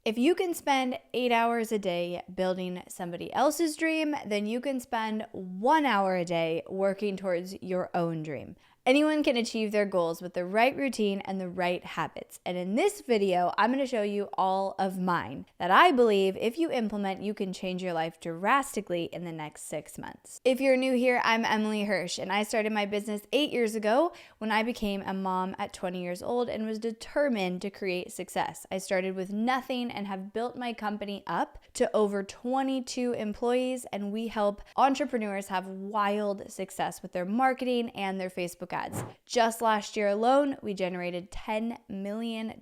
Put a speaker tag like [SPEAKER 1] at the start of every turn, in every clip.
[SPEAKER 1] If you can spend 8 hours a day building somebody else's dream, then you can spend 1 hour a day working towards your own dream. Anyone can achieve their goals with the right routine and the right habits. And in this video, I'm going to show you all of mine that I believe if you implement, you can change your life drastically in the next 6 months. If you're new here, I'm Team Hirsh, and I started my business 8 years ago when I became a mom at 20 years old and was determined to create success. I started with nothing and have built my company up to over 22 employees, and we help entrepreneurs have wild success with their marketing and their Facebook ads. Just last year alone, we generated $10 million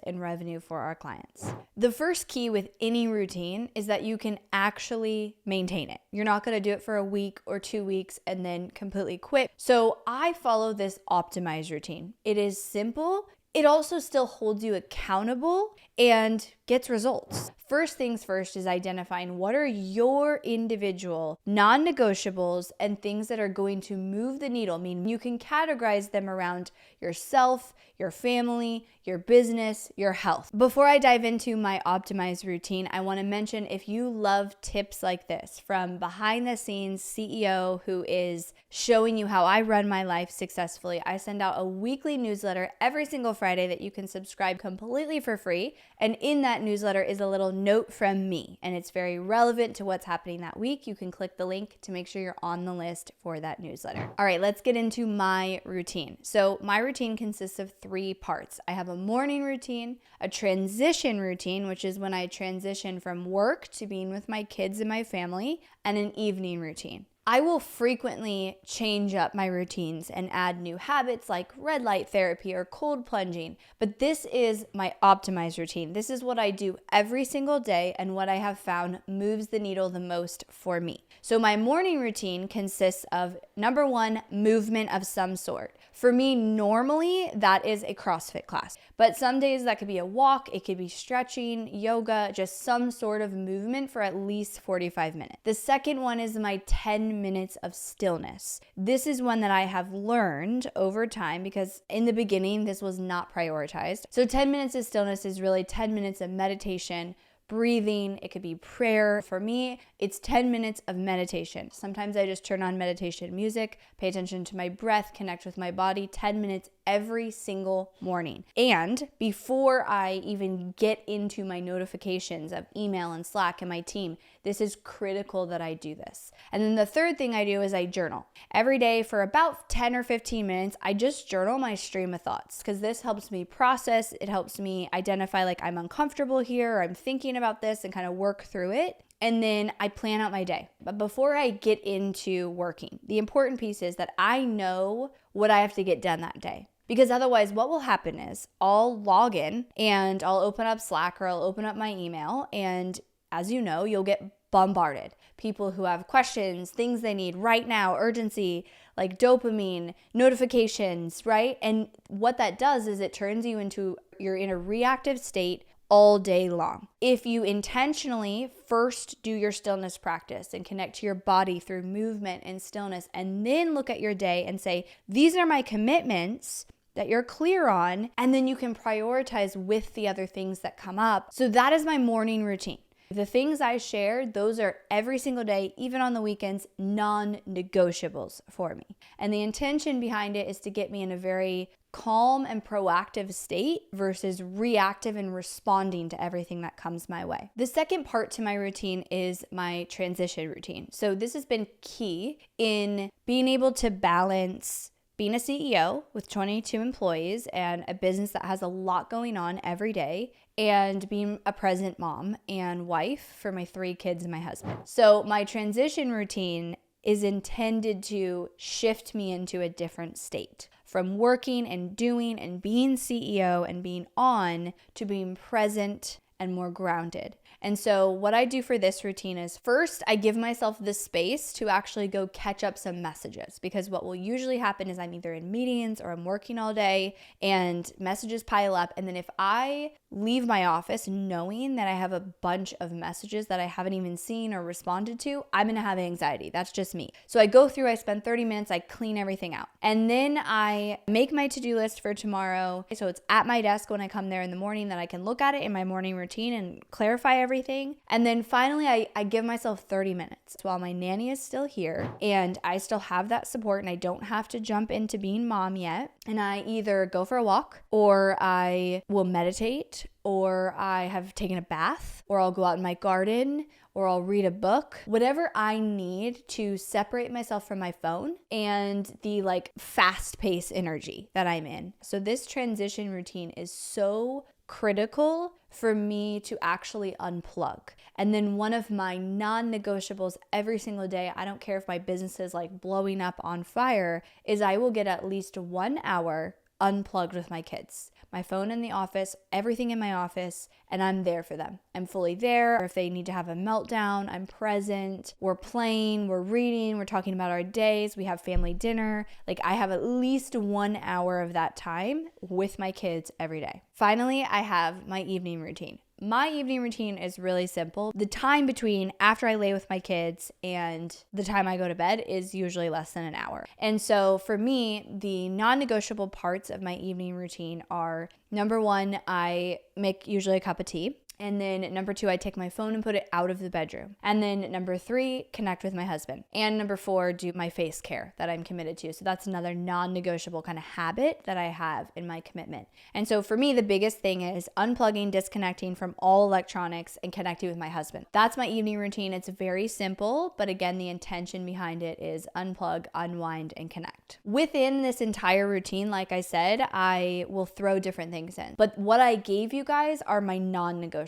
[SPEAKER 1] in revenue for our clients. The first key with any routine is that you can actually maintain it. You're not going to do it for a week or 2 weeks and then completely quit. So I follow this optimized routine. It is simple. It also still holds you accountable and gets results. First things first is identifying what are your individual non-negotiables and things that are going to move the needle. I mean, you can categorize them around yourself, your family, your business, your health. Before I dive into my optimized routine, I want to mention if you love tips like this from behind the scenes CEO who is showing you how I run my life successfully, I send out a weekly newsletter every single Friday that you can subscribe completely for free. And in that newsletter is a little note from me, and it's very relevant to what's happening that week. You can click the link to make sure you're on the list for that newsletter. All right, let's get into my routine. So my routine consists of 3 parts. I have a morning routine, a transition routine, which is when I transition from work to being with my kids and my family, and an evening routine. I will frequently change up my routines and add new habits like red light therapy or cold plunging, but this is my optimized routine. This is what I do every single day and what I have found moves the needle the most for me. So my morning routine consists of, number 1, movement of some sort. For me, normally that is a CrossFit class, but some days that could be a walk, it could be stretching, yoga, just some sort of movement for at least 45 minutes. The second one is my 10 minutes of stillness. This is one that I have learned over time because in the beginning, this was not prioritized. So 10 minutes of stillness is really 10 minutes of meditation, breathing, it could be prayer. For me, it's 10 minutes of meditation. Sometimes I just turn on meditation music, pay attention to my breath, connect with my body, 10 minutes every single morning. And before I even get into my notifications of email and Slack and my team, this is critical that I do this. And then the third thing I do is I journal. Every day for about 10 or 15 minutes, I just journal my stream of thoughts because this helps me process. It helps me identify like I'm uncomfortable here or I'm thinking about this and kind of work through it. And then I plan out my day. But before I get into working, the important piece is that I know what I have to get done that day. Because otherwise, what will happen is I'll log in and I'll open up Slack or I'll open up my email. And as you know, you'll get bombarded. People who have questions, things they need right now, urgency, like dopamine, notifications, right? And what that does is it turns you into, you're in a reactive state all day long. If you intentionally first do your stillness practice and connect to your body through movement and stillness, and then look at your day and say, these are my commitments that you're clear on, and then you can prioritize with the other things that come up. So that is my morning routine. The things I share, those are every single day, even on the weekends, non-negotiables for me. And the intention behind it is to get me in a very calm and proactive state versus reactive and responding to everything that comes my way. The second part to my routine is my transition routine. So this has been key in being able to balance being a CEO with 22 employees and a business that has a lot going on every day, and being a present mom and wife for my 3 kids and my husband. So my transition routine is intended to shift me into a different state from working and doing and being CEO and being on to being present and more grounded. And so what I do for this routine is first, I give myself the space to actually go catch up some messages, because what will usually happen is I'm either in meetings or I'm working all day and messages pile up. And then if I leave my office knowing that I have a bunch of messages that I haven't even seen or responded to, I'm gonna have anxiety. That's just me. So I go through, I spend 30 minutes, I clean everything out. And then I make my to-do list for tomorrow. So it's at my desk when I come there in the morning that I can look at it in my morning routine and clarify everything. And then finally, I give myself 30 minutes while my nanny is still here and I still have that support and I don't have to jump into being mom yet. And I either go for a walk or I will meditate or I have taken a bath or I'll go out in my garden or I'll read a book, whatever I need to separate myself from my phone and the like fast-paced energy that I'm in. So this transition routine is so critical for me to actually unplug. And then one of my non-negotiables every single day, I don't care if my business is like blowing up on fire, is I will get at least 1 hour unplugged with my kids. My phone in the office, everything in my office, and I'm there for them. I'm fully there. Or if they need to have a meltdown, I'm present. We're playing, we're reading, we're talking about our days, we have family dinner. Like I have at least 1 hour of that time with my kids every day. Finally, I have my evening routine. My evening routine is really simple. The time between after I lay with my kids and the time I go to bed is usually less than an hour. And so for me, the non-negotiable parts of my evening routine are, number one, I make usually a cup of tea. And then number two, I take my phone and put it out of the bedroom. And then number three, connect with my husband. And number four, do my face care that I'm committed to. So that's another non-negotiable kind of habit that I have in my commitment. And so for me, the biggest thing is unplugging, disconnecting from all electronics and connecting with my husband. That's my evening routine. It's very simple, but again, the intention behind it is unplug, unwind, and connect. Within this entire routine, like I said, I will throw different things in. But what I gave you guys are my non-negotiables.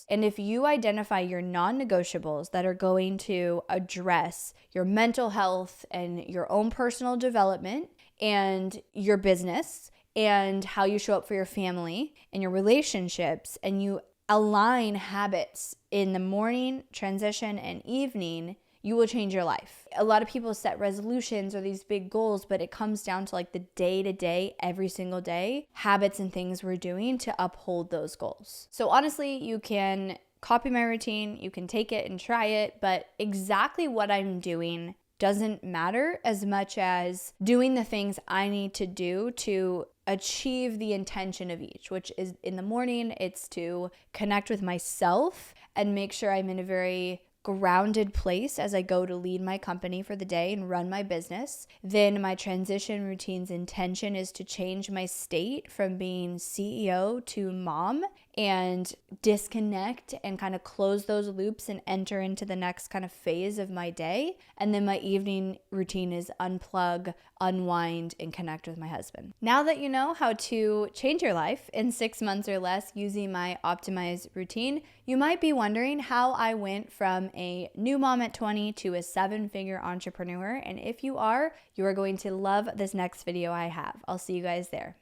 [SPEAKER 1] And if you identify your non-negotiables that are going to address your mental health and your own personal development and your business and how you show up for your family and your relationships, and you align habits in the morning, transition, and evening, you will change your life. A lot of people set resolutions or these big goals, but it comes down to like the day-to-day, every single day, habits and things we're doing to uphold those goals. So honestly, you can copy my routine, you can take it and try it, but exactly what I'm doing doesn't matter as much as doing the things I need to do to achieve the intention of each, which is in the morning, it's to connect with myself and make sure I'm in a very grounded place as I go to lead my company for the day and run my business. Then my transition routine's intention is to change my state from being CEO to mom and disconnect and kind of close those loops and enter into the next kind of phase of my day. And then my evening routine is unplug, unwind, and connect with my husband. Now that you know how to change your life in 6 months or less using my optimized routine, you might be wondering how I went from a new mom at 20 to a 7-figure entrepreneur. And if you are going to love this next video I have. I'll see you guys there.